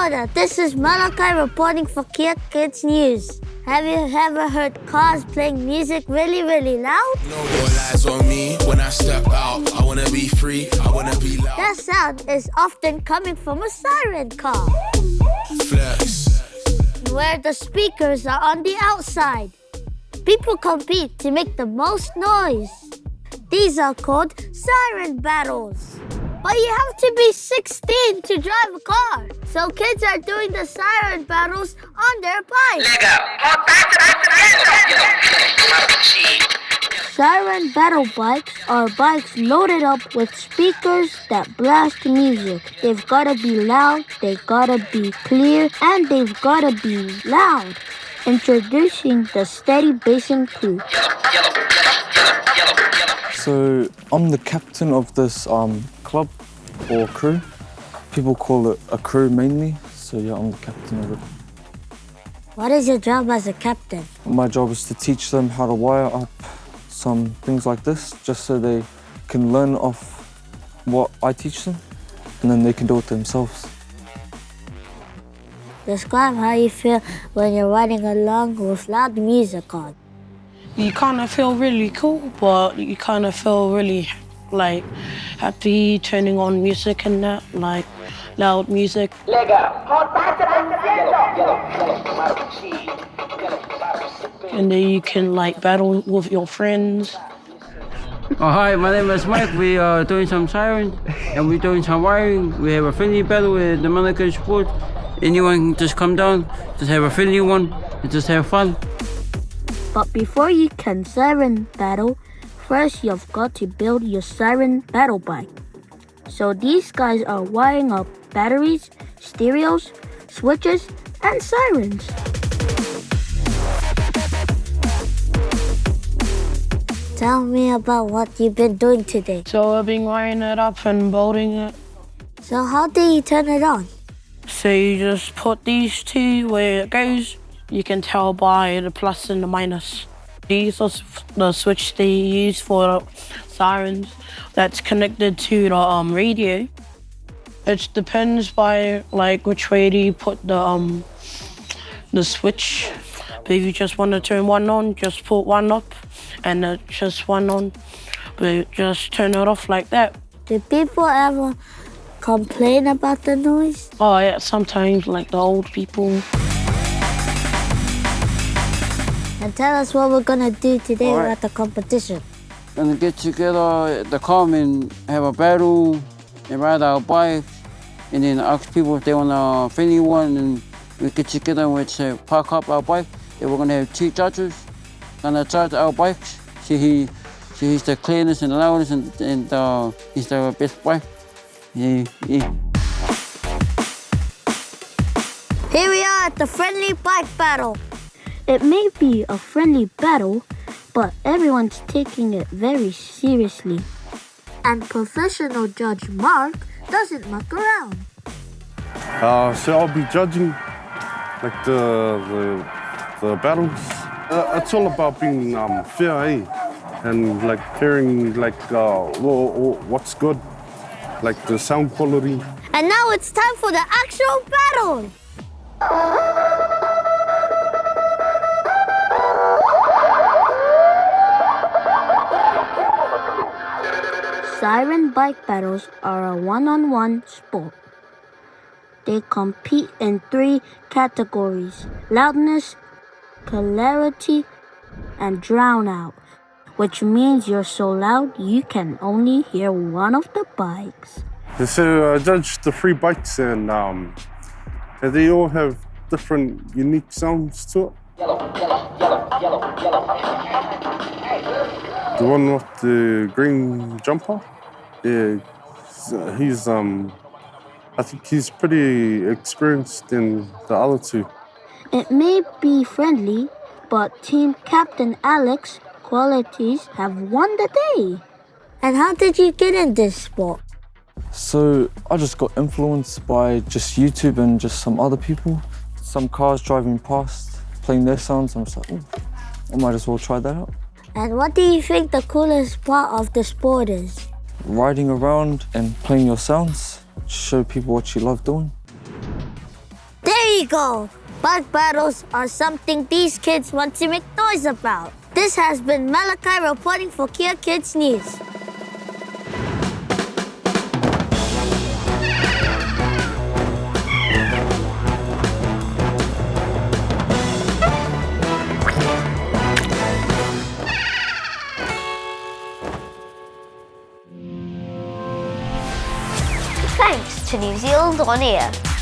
Kia, this is Malakai reporting for Kea Kids News. Have you ever heard cars playing music really, really loud? No more lies on me when I step out. I wanna be free, I wanna be loud. That sound is often coming from a siren car, Flex. where the speakers are on the outside. People compete to make the most noise. These are called siren battles. But you have to be 16 to drive a car. So kids are doing the siren battles on their bikes. Siren battle bikes are bikes loaded up with speakers that blast music. They've gotta be loud, they've gotta be clear, and they've gotta be loud. Introducing the Steady Bassin Crew. So I'm the captain of this club or crew. People call it a crew mainly. So yeah, I'm the captain of it. What is your job as a captain? My job is to teach them how to wire up some things like this, just so they can learn off what I teach them, and then they can do it themselves. Describe how you feel when you're riding along with loud music on. You kind of feel really cool, but you kind of feel really like happy turning on music and that, like loud music. And then you can like battle with your friends. Oh, hi, my name is Mike. We are doing some sirens and we're doing some wiring. We have a friendly battle with the Malakai support. Anyone can just come down, just have a friendly one, and just have fun. But before you can siren battle, first you've got to build your siren battle bike. So these guys are wiring up batteries, stereos, switches, and sirens. Tell me about what you've been doing today. So I've been wiring it up and building it. So how do you turn it on? So you just put these two where it goes. You can tell by the plus and the minus. These are the switch they use for the sirens that's connected to the radio. It depends by like which way do you put the switch. But if you just want to turn one on, just put one up and just one on. But just turn it off like that. Do people ever complain about the noise? Oh yeah, sometimes like the old people. And tell us what we're gonna do today at the competition. Gonna get together at the car and have a battle and ride our bike, and then ask people if they want a friendly one, and we get together and we say park up our bike. Then we're gonna have two judges, gonna judge our bikes. See he's the cleanest and the loudest, and he's the best bike. Yeah. Here we are at the friendly bike battle. It may be a friendly battle, but everyone's taking it very seriously. And professional judge Mark doesn't muck around. So I'll be judging like the battles. It's all about being fair, eh? And like hearing like what's good, like the sound quality. And now it's time for the actual battle. Siren bike battles are a one-on-one sport. They compete in 3 categories: loudness, clarity, and drown out, which means you're so loud you can only hear one of the bikes. So I judge the 3 bikes, and they all have different unique sounds to it. The one with the green jumper, yeah, he's I think he's pretty experienced in the other 2. It may be friendly, but Team Captain Alex's qualities have won the day. And how did you get in this sport? So I just got influenced by just YouTube and just some other people. Some cars driving past, playing their sounds. I'm just like, I might as well try that out. And what do you think the coolest part of the sport is? Riding around and playing your sounds, show people what you love doing. There you go. Bike battles are something these kids want to make noise about. This has been Malakai reporting for Kea Kids News. Thanks to New Zealand On Air.